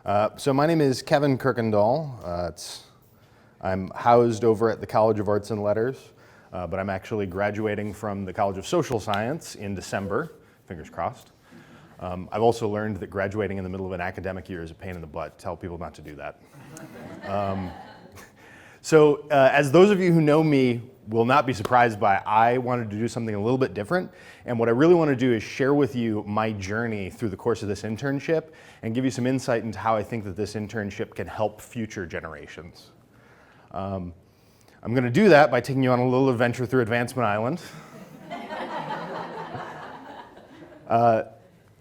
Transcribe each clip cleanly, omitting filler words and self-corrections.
So my name is Kevin KuyKendoll. I'm housed over at the College of Arts and Letters, but I'm actually graduating from the College of Social Science in December, fingers crossed. I've also learned that graduating in the middle of an academic year is a pain in the butt. Tell people not to do that. As those of you who know me will not be surprised by, I wanted to do something a little bit different. And what I really want to do is share with you my journey through the course of this internship and give you some insight into how I think that this internship can help future generations. I'm going to do that by taking you on a little adventure through Advancement Island.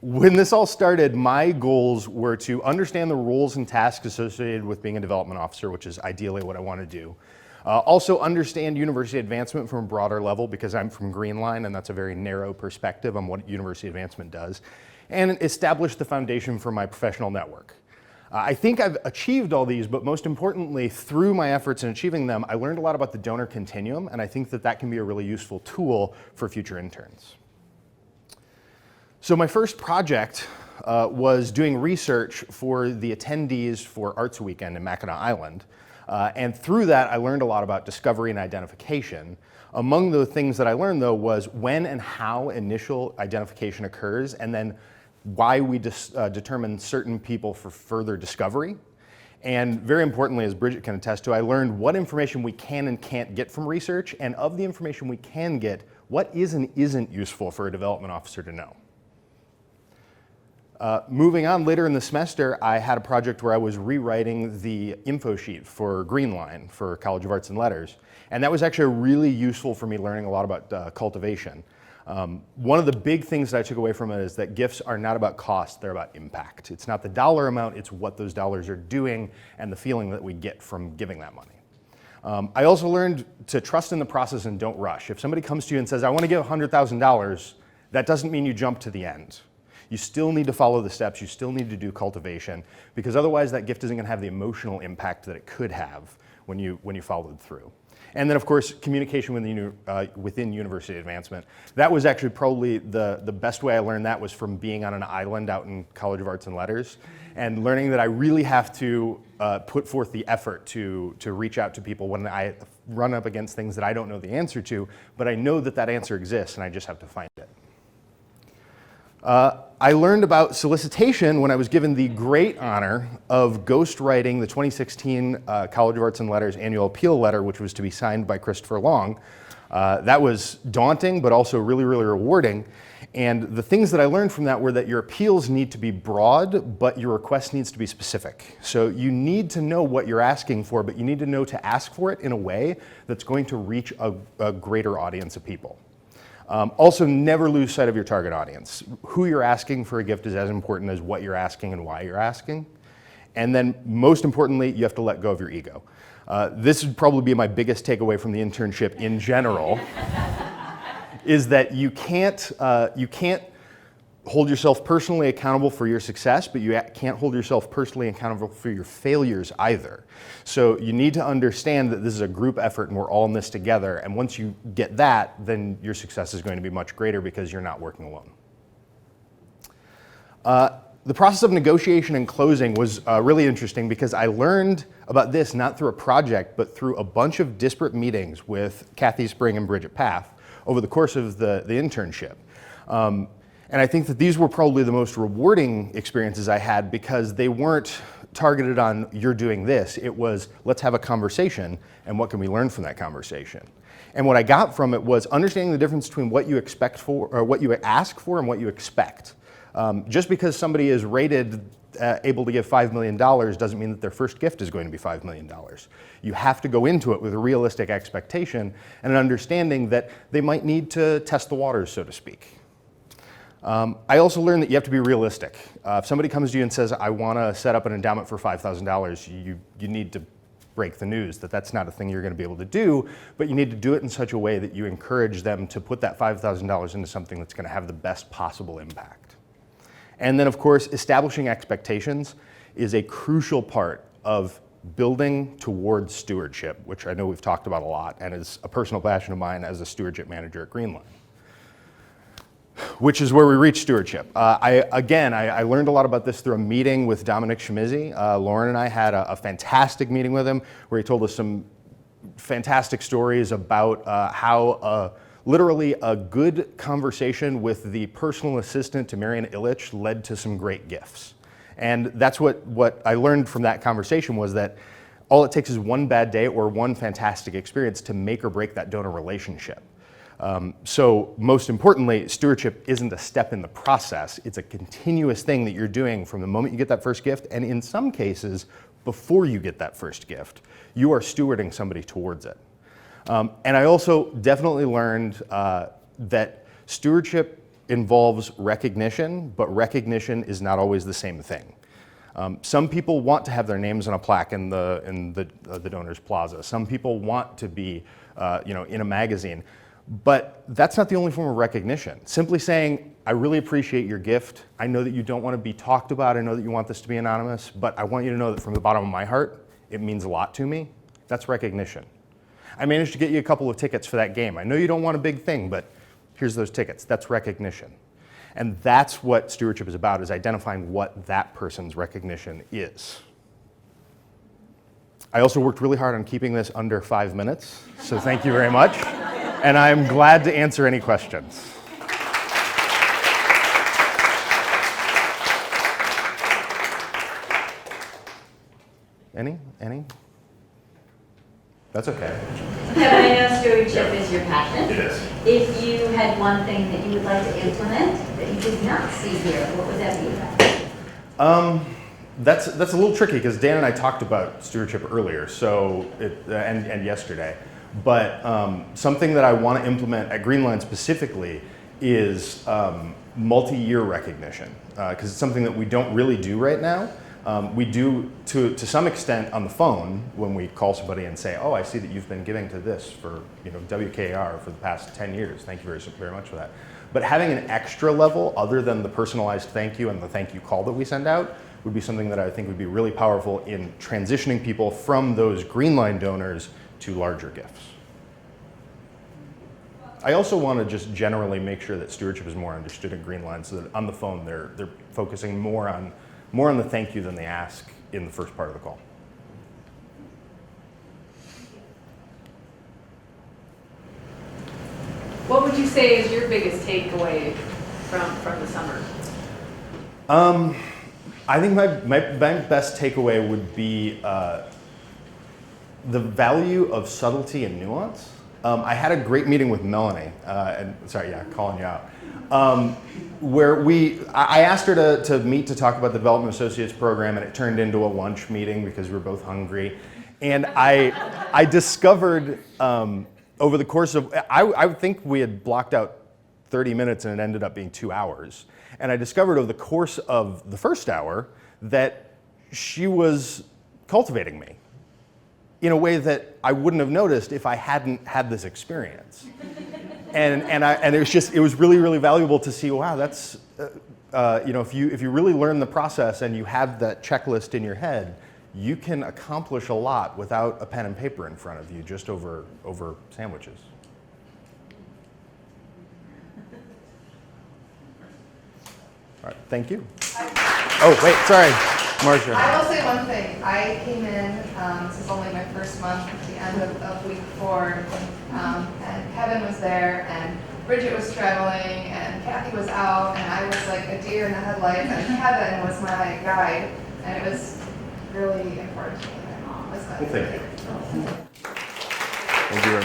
When this all started, my goals were to understand the roles and tasks associated with being a development officer, which is ideally what I want to do. Also understand university advancement from a broader level, because I'm from Greenline and that's a very narrow perspective on what university advancement does, and establish the foundation for my professional network. I think I've achieved all these, but most importantly, through my efforts in achieving them, I learned a lot about the donor continuum, and I think that that can be a really useful tool for future interns. So my first project was doing research for the attendees for Arts Weekend in Mackinac Island. And through that, I learned a lot about discovery and identification. Among the things that I learned, though, was when and how initial identification occurs, and then why we determine certain people for further discovery. And very importantly, as Bridget can attest to, I learned what information we can and can't get from research, and of the information we can get, what is and isn't useful for a development officer to know. Moving on, later in the semester, I had a project where I was rewriting the info sheet for Greenline for College of Arts and Letters. And that was actually really useful for me learning a lot about cultivation. One of the big things that I took away from it is that gifts are not about cost, they're about impact. It's not the dollar amount, it's what those dollars are doing and the feeling that we get from giving that money. I also learned to trust in the process and don't rush. If somebody comes to you and says, I want to give $100,000, that doesn't mean you jump to the end. You still need to follow the steps, you still need to do cultivation, because otherwise that gift isn't going to have the emotional impact that it could have when you followed through. And then of course, communication within university advancement. That was actually probably the best way I learned that was from being on an island out in College of Arts and Letters, and learning that I really have to put forth the effort to reach out to people when I run up against things that I don't know the answer to, but I know that that answer exists and I just have to find it. I learned about solicitation when I was given the great honor of ghostwriting the 2016 College of Arts and Letters annual appeal letter, which was to be signed by Christopher Long. That was daunting, but also really, really rewarding. And the things that I learned from that were that your appeals need to be broad, but your request needs to be specific. So you need to know what you're asking for, but you need to know to ask for it in a way that's going to reach a greater audience of people. Also, never lose sight of your target audience. Who you're asking for a gift is as important as what you're asking and why you're asking. And then, most importantly, you have to let go of your ego. This would probably be my biggest takeaway from the internship in general, is that you can't hold yourself personally accountable for your success, but you can't hold yourself personally accountable for your failures either. So you need to understand that this is a group effort and we're all in this together. And once you get that, then your success is going to be much greater because you're not working alone. The process of negotiation and closing was really interesting because I learned about this not through a project, but through a bunch of disparate meetings with Kathy Spring and Bridget Path over the course of the internship. And I think that these were probably the most rewarding experiences I had because they weren't targeted on you're doing this. It was let's have a conversation and what can we learn from that conversation. And what I got from it was understanding the difference between what you expect for, or what you ask for and what you expect. Just because somebody is rated able to give $5 million doesn't mean that their first gift is going to be $5 million. You have to go into it with a realistic expectation and an understanding that they might need to test the waters, so to speak. I also learned that you have to be realistic. If somebody comes to you and says, I want to set up an endowment for $5,000, you need to break the news that that's not a thing you're going to be able to do, but you need to do it in such a way that you encourage them to put that $5,000 into something that's going to have the best possible impact. And then, of course, establishing expectations is a crucial part of building towards stewardship, which I know we've talked about a lot and is a personal passion of mine as a stewardship manager at Greenline. which is where we reach stewardship. I learned a lot about this through a meeting with Dominic Schmizzi. Lauren and I had a fantastic meeting with him where he told us some fantastic stories about how literally a good conversation with the personal assistant to Marian Illich led to some great gifts. And that's what I learned from that conversation, was that all it takes is one bad day or one fantastic experience to make or break that donor relationship. So most importantly, stewardship isn't a step in the process. It's a continuous thing that you're doing from the moment you get that first gift, and in some cases, before you get that first gift, you are stewarding somebody towards it. And I also definitely learned that stewardship involves recognition, but recognition is not always the same thing. Some people want to have their names on a plaque in the donors plaza. Some people want to be in a magazine. But that's not the only form of recognition. Simply saying, I really appreciate your gift. I know that you don't want to be talked about. I know that you want this to be anonymous, but I want you to know that from the bottom of my heart, it means a lot to me. That's recognition. I managed to get you a couple of tickets for that game. I know you don't want a big thing, but here's those tickets. That's recognition. And that's what stewardship is about, is identifying what that person's recognition is. I also worked really hard on keeping this under 5 minutes, so thank you very much. And I'm glad to answer any questions. Any? That's okay. Kevin, I know stewardship is your passion. It is. If you had one thing that you would like to implement that you did not see here, what would that be? That's a little tricky because Dan and I talked about stewardship earlier, so and yesterday. But something that I want to implement at Greenline specifically is multi-year recognition, because it's something that we don't really do right now. We do to some extent on the phone when we call somebody and say, "Oh, I see that you've been giving to this for WKR for the past 10 years. Thank you very much for that." But having an extra level other than the personalized thank you and the thank you call that we send out would be something that I think would be really powerful in transitioning people from those Greenline donors to larger gifts. I also want to just generally make sure that stewardship is more understood in Greenline, so that on the phone they're focusing more on the thank you than they ask in the first part of the call. What would you say is your biggest takeaway from the summer? I think my best takeaway would be the value of subtlety and nuance. I had a great meeting with Melanie, calling you out, where I asked her to meet to talk about the Development Associates program, and it turned into a lunch meeting because we were both hungry. And I discovered over the course of, I think we had blocked out 30 minutes and it ended up being 2 hours. And I discovered over the course of the first hour that she was cultivating me in a way that I wouldn't have noticed if I hadn't had this experience. And it was really, really valuable to see, wow, that's, if you really learn the process and you have that checklist in your head, you can accomplish a lot without a pen and paper in front of you, just over sandwiches. All right, thank you. Oh, wait, sorry, Marcia. I will say one thing. I came in, this is only my first month at the end of week 4, and Kevin was there, and Bridget was traveling, and Kathy was out, and I was like a deer in the headlights, and Kevin was my guide, and it was really important to me. Well, thank you. Thank you very much.